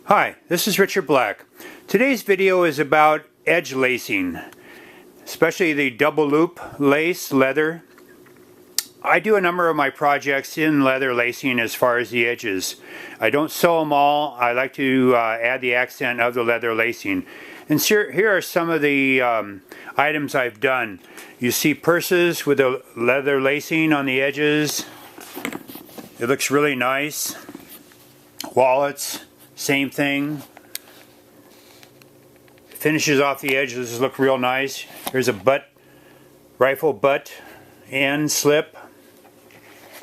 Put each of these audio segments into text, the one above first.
Hi, this is Richard Black. Today's video is about edge lacing, especially the double loop lace leather. I do a number of my projects in leather lacing as far as the edges. I don't sew them all. I like to add the accent of the leather lacing. And here are some of the items I've done. You see purses with the leather lacing on the edges. It looks really nice. Wallets. Same thing. Finishes off the edges look real nice. Here's a rifle butt end slip.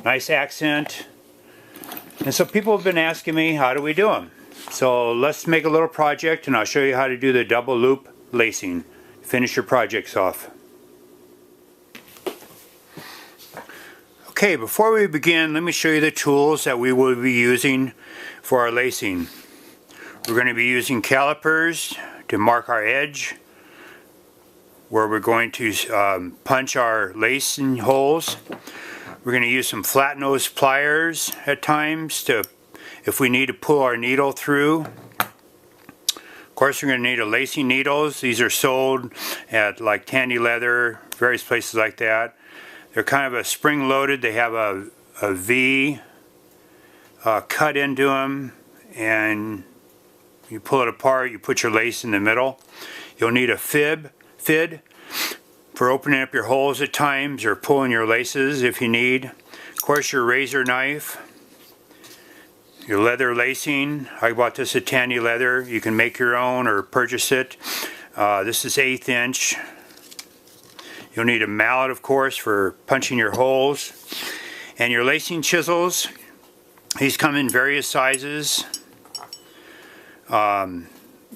Nice accent. And so people have been asking me, how do we do them? So let's make a little project and I'll show you how to do the double loop lacing. Finish your projects off. Okay, before we begin, let me show you the tools that we will be using for our lacing. We're going to be using calipers to mark our edge, where we're going to punch our lacing holes. We're going to use some flat nose pliers at times if we need to pull our needle through. Of course, we're going to need a lacing needles. These are sold at like Tandy Leather, various places like that. They're kind of a spring loaded. They have a V cut into them, and you pull it apart, you put your lace in the middle. You'll need a fid for opening up your holes at times or pulling your laces if you need. Of course, your razor knife, your leather lacing. I bought this at Tandy Leather. You can make your own or purchase it. This is 1/8 inch. You'll need a mallet, of course, for punching your holes. And your lacing chisels. These come in various sizes.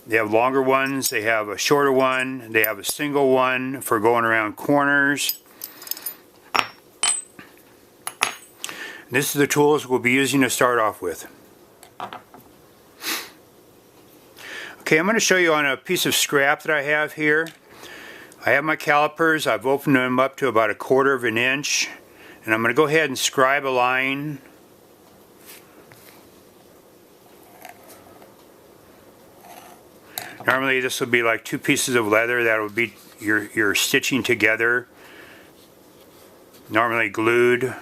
They have longer ones, they have a shorter one, they have a single one for going around corners. This is the tools we'll be using to start off with. Okay, I'm going to show you on a piece of scrap that I have here. I have my calipers. I've opened them up to about 1/4 of an inch, and I'm going to go ahead and scribe a line. Normally this will be like 2 pieces of leather that will be your stitching together, normally glued.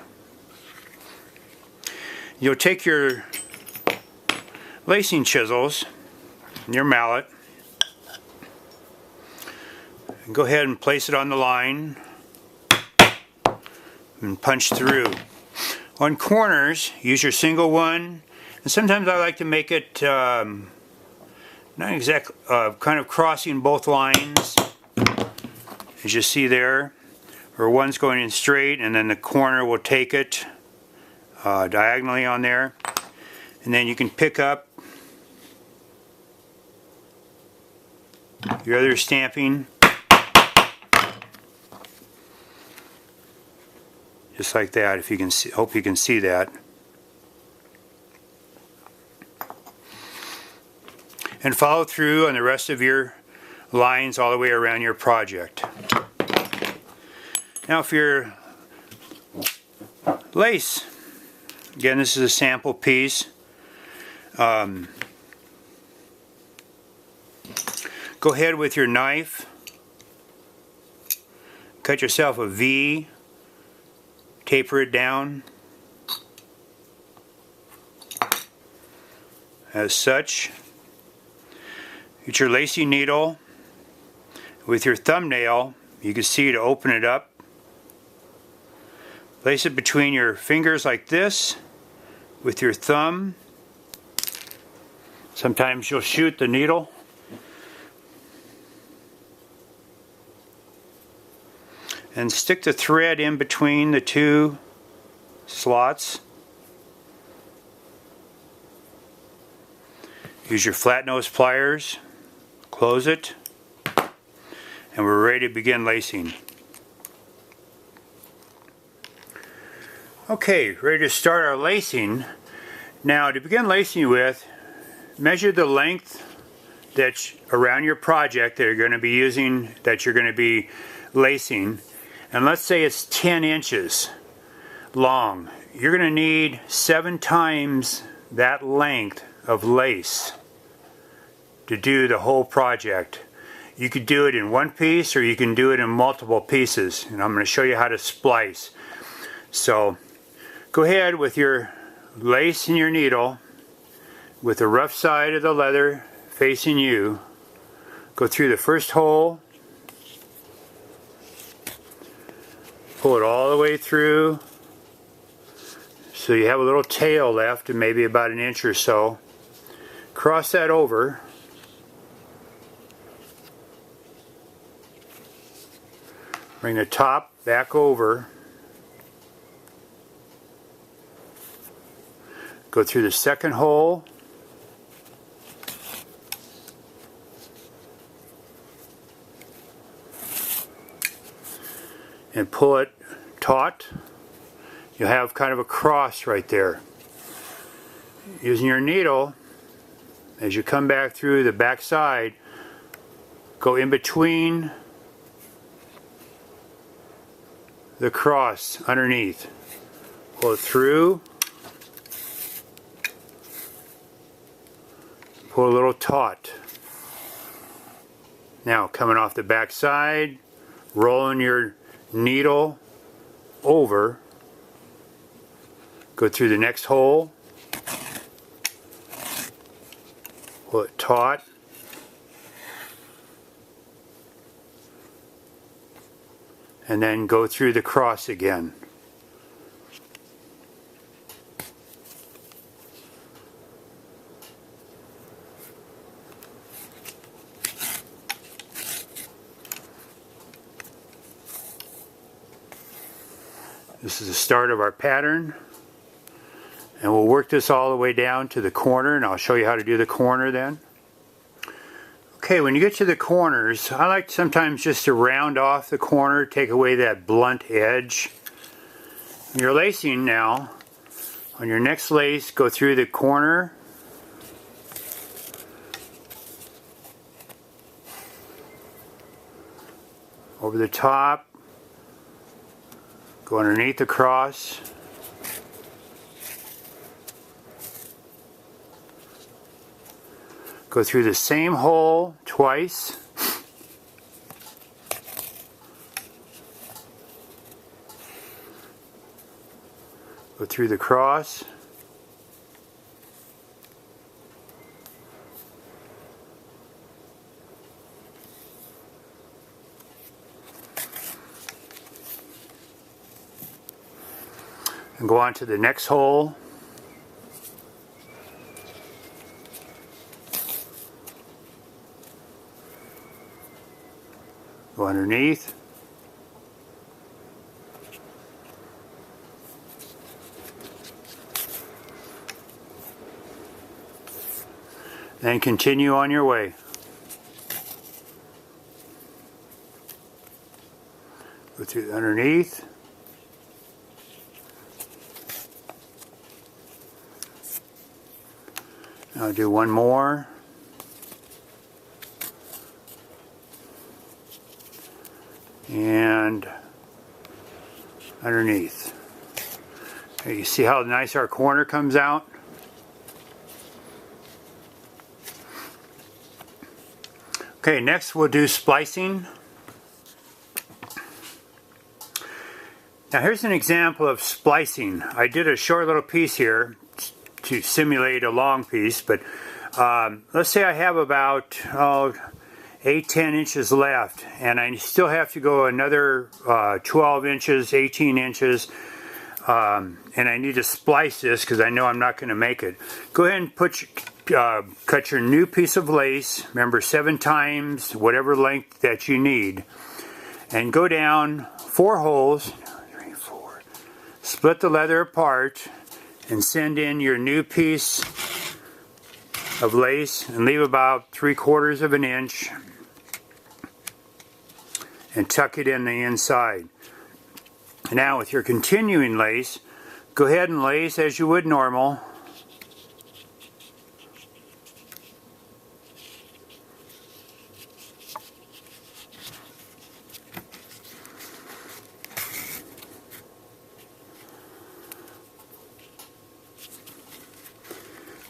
You'll take your lacing chisels and your mallet and go ahead and place it on the line and punch through. On corners, use your single one, and sometimes I like to make it not exactly, kind of crossing both lines, as you see there, or one's going in straight and then the corner will take it diagonally on there, and then you can pick up your other stamping just like that. If you can see, hope you can see that. And follow through on the rest of your lines all the way around your project. Now for your lace, again, this is a sample piece. Go ahead with your knife, cut yourself a V, taper it down as such. Get your lacing needle. With your thumbnail, you can see to open it up. Place it between your fingers like this with your thumb. Sometimes you'll shoot the needle. And stick the thread in between the 2 slots. Use your flat nose pliers. Close it, and we're ready to begin lacing. Okay, ready to start our lacing. Now, to begin lacing with, measure the length that's around your project that you're going to be using, that you're going to be lacing, and let's say it's 10 inches long. You're going to need 7 times that length of lace to do the whole project. You could do it in one piece or you can do it in multiple pieces, and I'm going to show you how to splice. So go ahead with your lace and your needle with the rough side of the leather facing you. Go through the first hole, pull it all the way through so you have a little tail left and maybe about an inch or so. Cross that over. Bring the top back over. Go through the second hole. And pull it taut. You'll have kind of a cross right there. Using your needle, as you come back through the back side, go in between the cross underneath. Pull it through. Pull a little taut. Now coming off the back side, rolling your needle over, go through the next hole, pull it taut, and then go through the cross again. This is the start of our pattern, and we'll work this all the way down to the corner, and I'll show you how to do the corner then. Okay, when you get to the corners, I like sometimes just to round off the corner, take away that blunt edge. Your lacing now, on your next lace, go through the corner, over the top, go underneath the cross, go through the same hole twice, go through the cross, and go on to the next hole. Go underneath. Then continue on your way. Go through the underneath. I'll do one more. And underneath. Okay, you see how nice our corner comes out? Okay, next we'll do splicing. Now here's an example of splicing. I did a short little piece here to simulate a long piece, but let's say I have about 8-10 inches left, and I still have to go another 12 inches, 18 inches, and I need to splice this because I know I'm not going to make it. Go ahead and cut your new piece of lace, remember 7 times, whatever length that you need, and go down 4 holes, 3, 4, split the leather apart, and send in your new piece of lace and leave about 3/4 of an inch and tuck it in the inside. Now with your continuing lace, go ahead and lace as you would normal.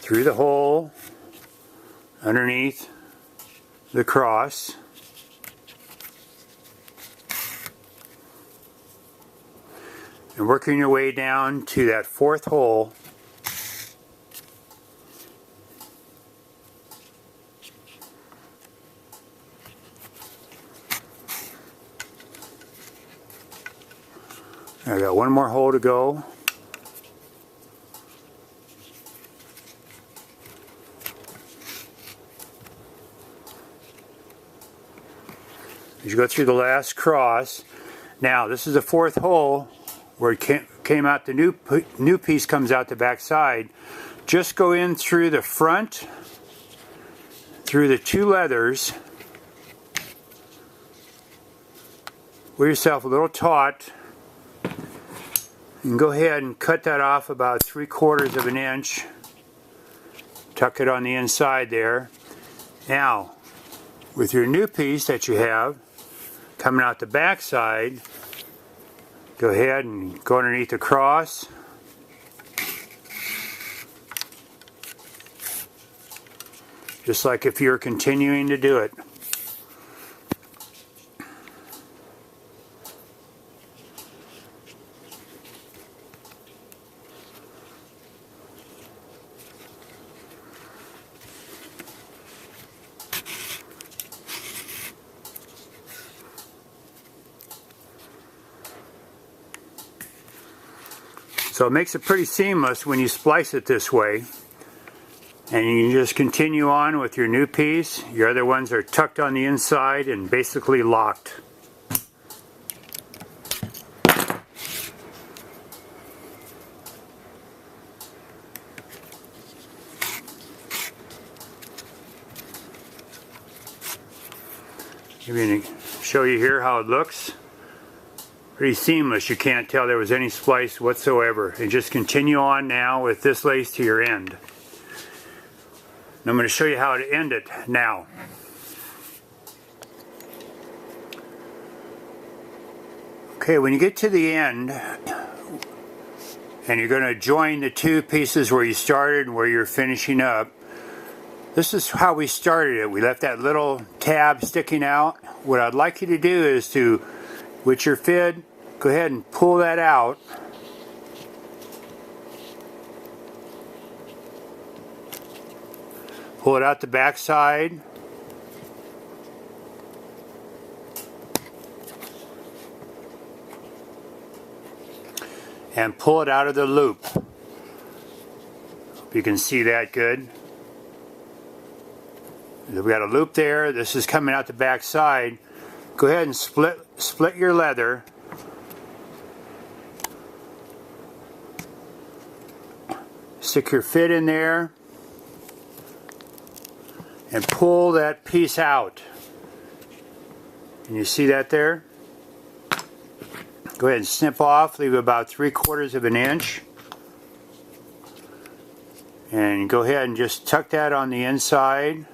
Through the hole, underneath, the cross. And working your way down to that fourth hole. I got one more hole to go. As you go through the last cross, now this is the fourth hole where it came out, the new piece comes out the back side. Just go in through the front, through the two leathers, with yourself a little taut, and go ahead and cut that off about 3/4 of an inch. Tuck it on the inside there. Now, with your new piece that you have coming out the back side, go ahead and go underneath the cross. Just like if you're continuing to do it. So it makes it pretty seamless when you splice it this way. And you can just continue on with your new piece. Your other ones are tucked on the inside and basically locked. I'm going to show you here how it looks. Pretty seamless. You can't tell there was any splice whatsoever. And just continue on now with this lace to your end. And I'm going to show you how to end it now. Okay, when you get to the end and you're going to join the two pieces where you started and where you're finishing up, this is how we started it. We left that little tab sticking out. What I'd like you to do is to, with your fid, go ahead and pull that out. Pull it out the back side. And pull it out of the loop. Hope you can see that good. We got a loop there. This is coming out the back side. Go ahead and split your leather. Stick your fid in there and pull that piece out. Can you see that there? Go ahead and snip off, leave about 3/4 of an inch. And go ahead and just tuck that on the inside.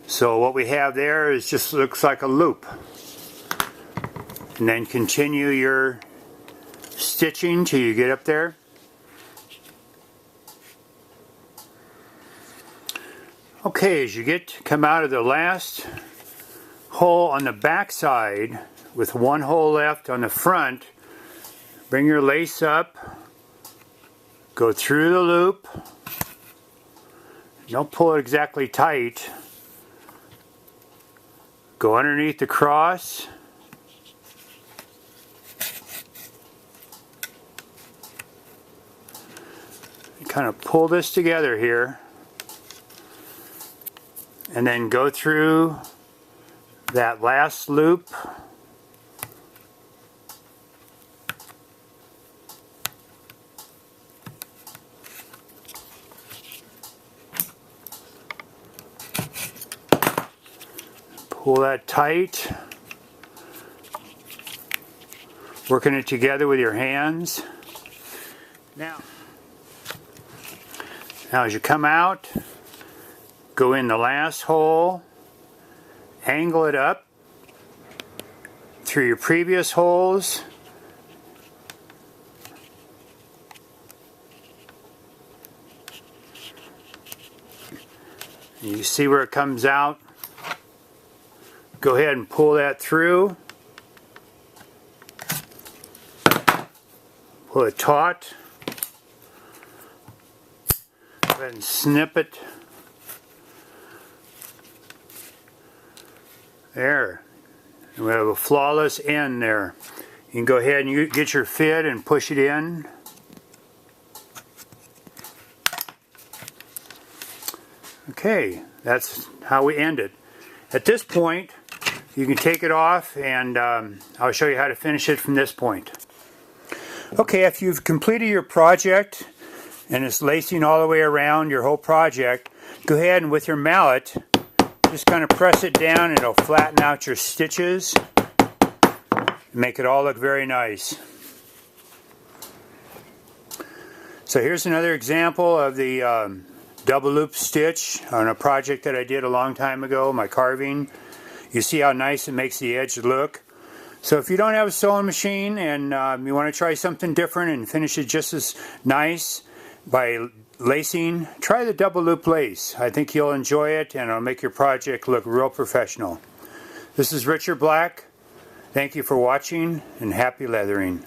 So what we have there is just looks like a loop. And then continue your stitching till you get up there. Okay, as you come out of the last hole on the back side with one hole left on the front, bring your lace up, go through the loop. Don't pull it exactly tight. Go underneath the cross. Kind of pull this together here. And then go through that last loop. Pull that tight. Working it together with your hands. Now as you come out, go in the last hole, angle it up through your previous holes, You see where it comes out. Go ahead and pull that through. Pull it taut. Go ahead and snip it. There. And we have a flawless end there. You can go ahead and get your fit and push it in. Okay, that's how we end it. At this point, you can take it off, and I'll show you how to finish it from this point. Okay, after you've completed your project and it's lacing all the way around your whole project, go ahead and with your mallet, just kind of press it down and it'll flatten out your stitches and make it all look very nice. So here's another example of the double loop stitch on a project that I did a long time ago, my carving. You see how nice it makes the edge look. So if you don't have a sewing machine and you want to try something different and finish it just as nice by lacing, try the double loop lace. I think you'll enjoy it and it'll make your project look real professional. This is Richard Black. Thank you for watching and happy leathering.